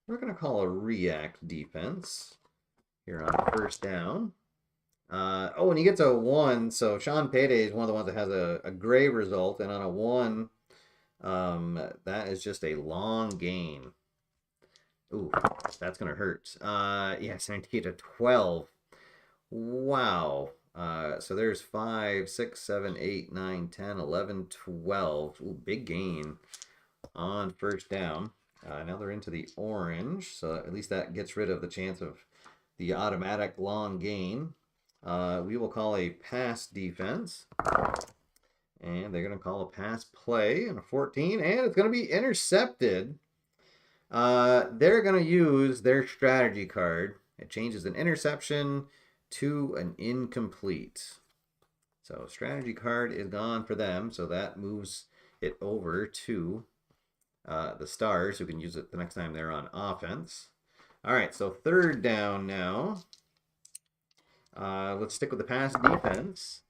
going to call a react defense here on first down. And he gets a 1. So Sean Payday is one of the ones that has a gray result, and on a 1, that is just a long gain. Ooh, that's gonna hurt. Yes, 19 to 12. Wow. So there's 5, 6, 7, 8, 9, 10, 11, 12. Ooh, big gain on first down. Now they're into the orange, so at least that gets rid of the chance of the automatic long gain. We will call a pass defense. And they're going to call a pass play in a 14, and it's going to be intercepted. They're going to use their strategy card. It changes an interception to an incomplete. So strategy card is gone for them, so that moves it over to the Stars, who can use it the next time they're on offense. All right, so third down now. Let's stick with the pass defense.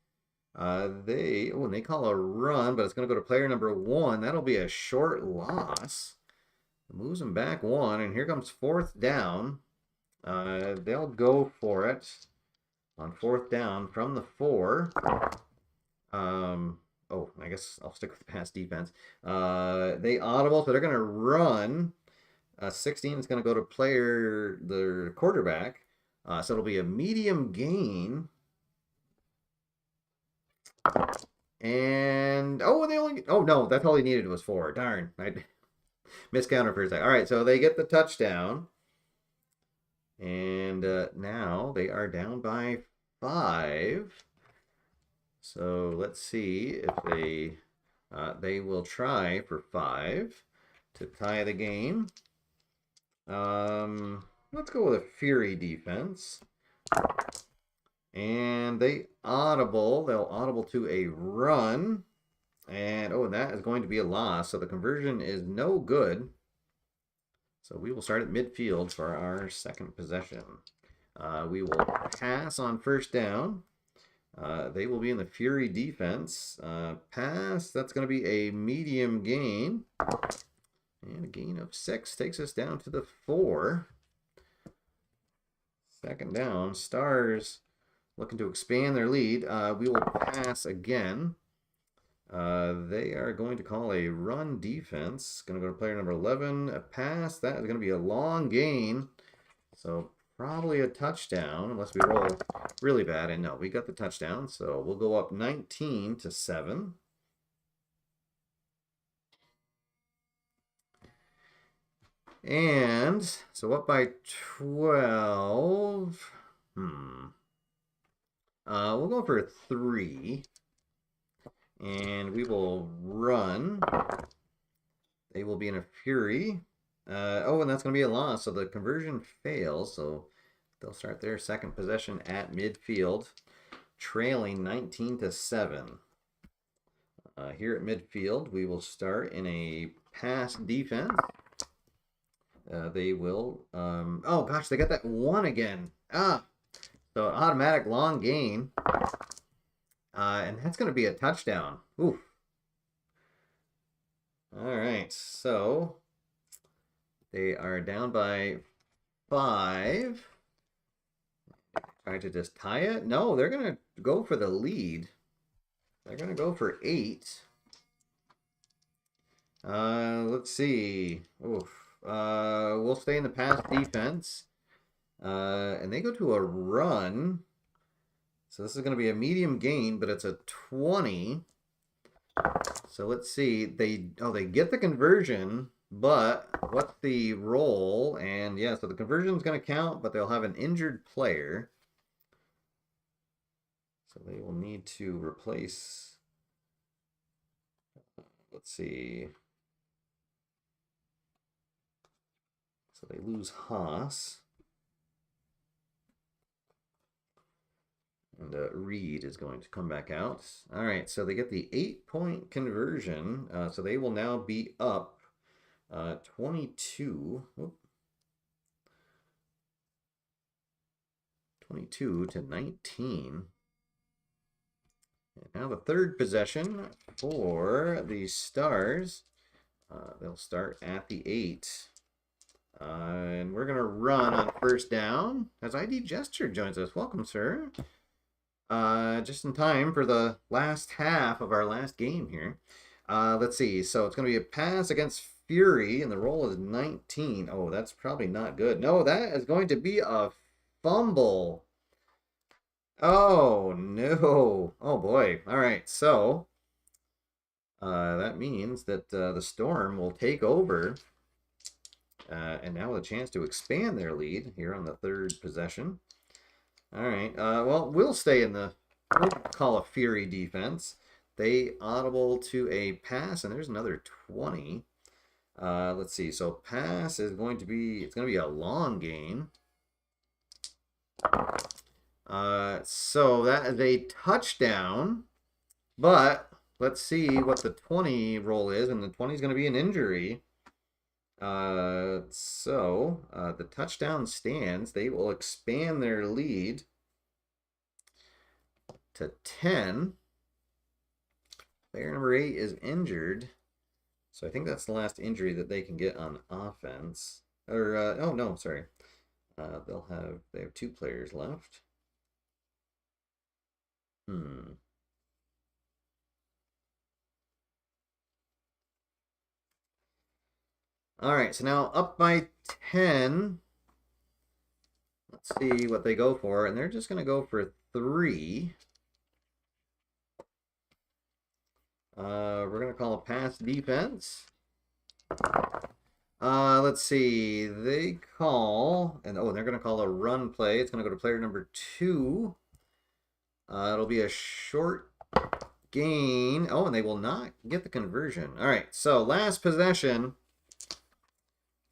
They call a run, but it's going to go to player number 1. That'll be a short loss. Moves them back 1, and here comes fourth down. They'll go for it on fourth down from the 4. I guess I'll stick with the pass defense. They audible, so they're going to run. 16 is going to go to the quarterback. So it'll be a medium gain. And no, that's all he needed was 4. Darn, I miscounted for a second. All right, so they get the touchdown, and now they are down by 5. So let's see if they will try for 5 to tie the game. Let's go with a Fury defense. And they'll audible to a run. And that is going to be a loss. So the conversion is no good. So we will start at midfield for our second possession. We will pass on first down. They will be in the Fury defense. Pass, that's going to be a medium gain. And a gain of 6 takes us down to the 4. Second down, Stars looking to expand their lead. We will pass again. They are going to call a run defense. Going to go to player number 11. A pass. That is going to be a long gain. So probably a touchdown unless we roll really bad. And no, we got the touchdown. So we'll go up 19 to 7. And so up by 12. We'll go for 3. And we will run. They will be in a Fury. And that's going to be a loss. So the conversion fails. So they'll start their second possession at midfield, trailing 19 to 7. Here at midfield, we will start in a pass defense. They will. Oh gosh, they got that 1 again. So an automatic long gain. And that's going to be a touchdown. Oof. All right, so they are down by 5. Try to just tie it. No, they're going to go for the lead. They're going to go for 8. Let's see. Oof. We'll stay in the pass defense. And they go to a run. So this is going to be a medium gain, but it's a 20. So let's see. They get the conversion, but what's the roll? And yeah, so the conversion is going to count, but they'll have an injured player. So they will need to replace. Let's see. So they lose Haas. And Reed is going to come back out. All right, so they get the 8-point conversion. So they will now be up 22. 22 to 19. And now the third possession for the Stars. They'll start at the 8. And we're going to run on first down as ID Gesture joins us. Welcome, sir. Just in time for the last half of our last game here. Let's see. So it's going to be a pass against Fury, and the roll is 19. Oh, that's probably not good. No, that is going to be a fumble. Oh, no. Oh, boy. All right. So that means that the Storm will take over. And now with a chance to expand their lead here on the third possession. All right. Well, we'll stay in the, we'll call a Fury defense. They audible to a pass, and there's another 20. Let's see. So pass is going to be, it's going to be a long gain. So that is a touchdown. But let's see what the 20 roll is, and the 20 is going to be an injury. So the touchdown stands. They will expand their lead to 10. Player number 8 is injured. So I think that's the last injury that they can get on offense. Or, oh, no, sorry. They have 2 players left. All right, so now up by 10. Let's see what they go for, and they're just going to go for 3. We're going to call a pass defense. Let's see. They call, and oh, they're going to call a run play. It's going to go to player number 2. It'll be a short gain. Oh, and they will not get the conversion. All right, so last possession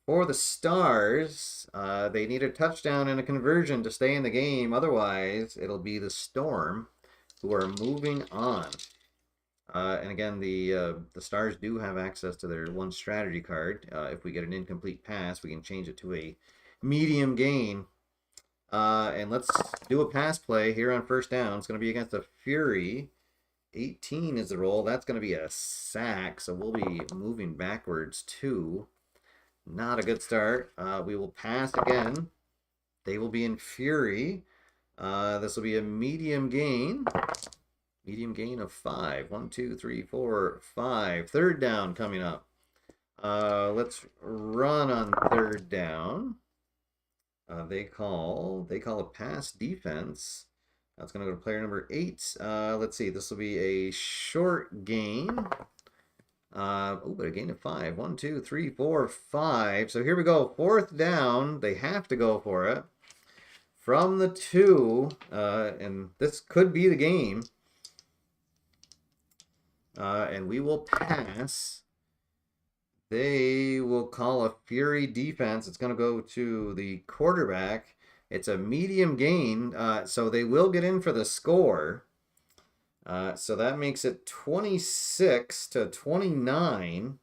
for the Stars. They need a touchdown and a conversion to stay in the game. Otherwise, it'll be the Storm who are moving on. And again, the Stars do have access to their 1 strategy card. If we get an incomplete pass, we can change it to a medium gain. And let's do a pass play here on first down. It's going to be against the Fury. 18 is the roll. That's going to be a sack, so we'll be moving backwards too. Not a good start. We will pass again. They will be in Fury. This will be a medium gain. Medium gain of 5. 1, 2, 3, 4, 5. Third down coming up. Let's run on third down. They call a pass defense. That's going to go to player number 8. Let's see. This will be a short gain. Oh, but a gain of 5. 1, 2, 3, 4, 5. So here we go. Fourth down. They have to go for it. From the 2. And this could be the game. And we will pass. They will call a Fury defense. It's going to go to the quarterback. It's a medium gain, so they will get in for the score. So that makes it 26 to 29.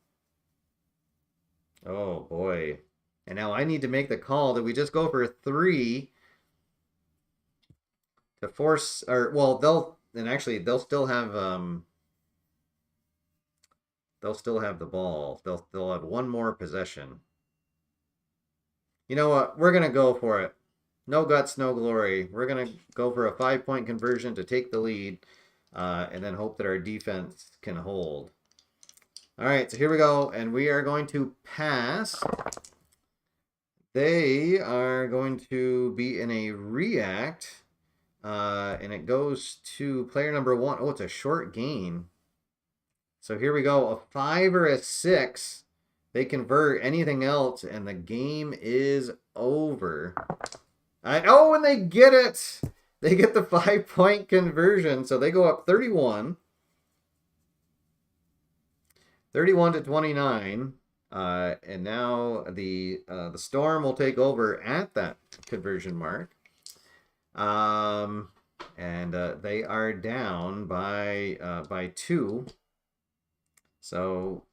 Oh, boy. And now I need to make the call that we just go for 3 to force, or, well, they'll still have, the ball. They'll have 1 more possession. You know what? We're going to go for it. No guts, no glory. We're going to go for a 5-point conversion to take the lead, and then hope that our defense can hold. All right, so here we go, and we are going to pass. They are going to be in a react, and it goes to player number 1. Oh, it's a short gain. So here we go, a 5 or a 6. They convert anything else, and the game is over. Oh, and they get it. They get the 5-point conversion, so they go up 31. 31 to 29. And now the Storm will take over at that conversion mark. and they are down by 2. So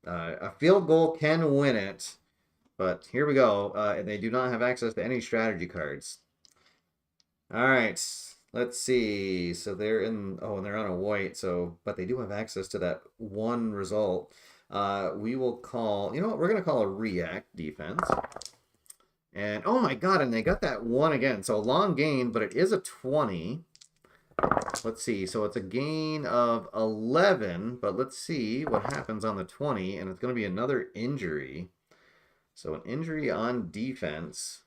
a field goal can win it, but here we go. And they do not have access to any strategy cards. All right, let's see. So they're in. Oh, and they're on a white. So, but they do have access to that one result. We will call. You know what? We're gonna call a react defense. And oh my god! And they got that one again. So long gain, but it is a 20. Let's see. So it's a gain of 11, but let's see what happens on the 20. And it's going to be another injury. So an injury on defense.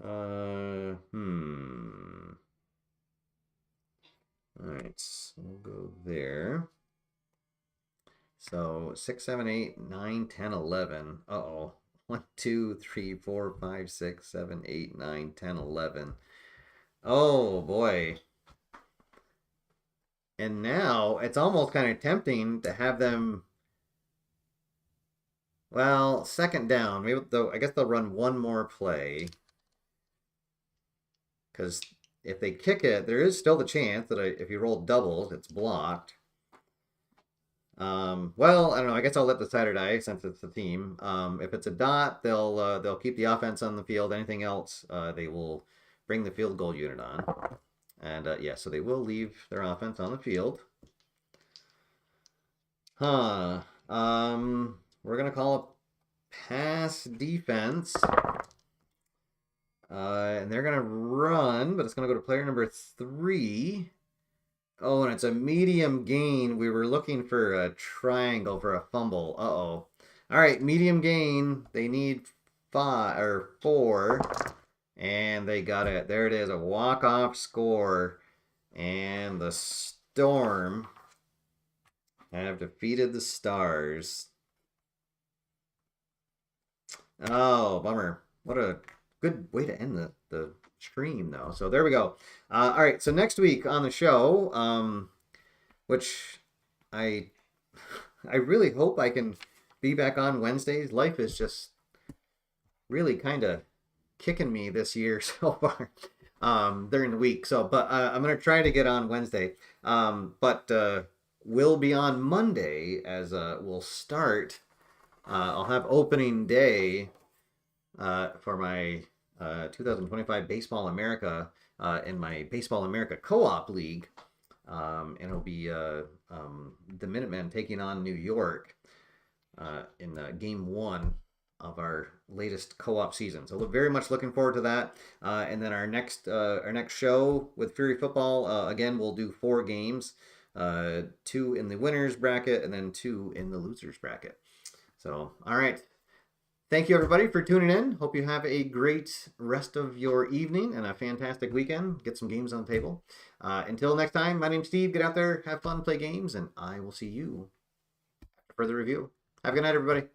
All right, so we'll go there. So 6, 7, 8, 9, 10, 11. Uh-oh. 1, 2, 3, 4, 5, 6, 7, 8, 9, 10, 11. Oh boy. And now it's almost kind of tempting to have them. Well, second down. Maybe though I guess they'll run one more play. Because if they kick it, there is still the chance that if you roll doubles, it's blocked. Well, I don't know. I guess I'll let the decider die since it's the team. If it's a dot, they'll keep the offense on the field. Anything else, they will bring the field goal unit on. And yeah, so they will leave their offense on the field. Huh. We're gonna call it pass defense. And they're gonna run, but it's gonna go to player number 3. Oh, and it's a medium gain. We were looking for a triangle for a fumble. Uh-oh. All right, medium gain. They need 5 or 4. And they got it. There it is, a walk-off score. And the Storm have defeated the Stars. Oh, bummer. What a good way to end the stream, though. So there we go. All right, so next week on the show, which I really hope I can be back on Wednesdays. Life is just really kind of kicking me this year so far during the week. So, but I'm gonna try to get on Wednesday. But we'll be on Monday as we'll start. I'll have opening day for my 2025 Baseball America in my Baseball America Co-op League. And it'll be the Minutemen taking on New York in game 1 of our latest co-op season. So very much looking forward to that. And then our next show with Fury Football, again, we'll do 4 games, 2 in the winners bracket and then 2 in the losers bracket. So, all right. Thank you, everybody, for tuning in. Hope you have a great rest of your evening and a fantastic weekend. Get some games on the table. Until next time, my name's Steve. Get out there, have fun, play games, and I will see you for the review. Have a good night, everybody.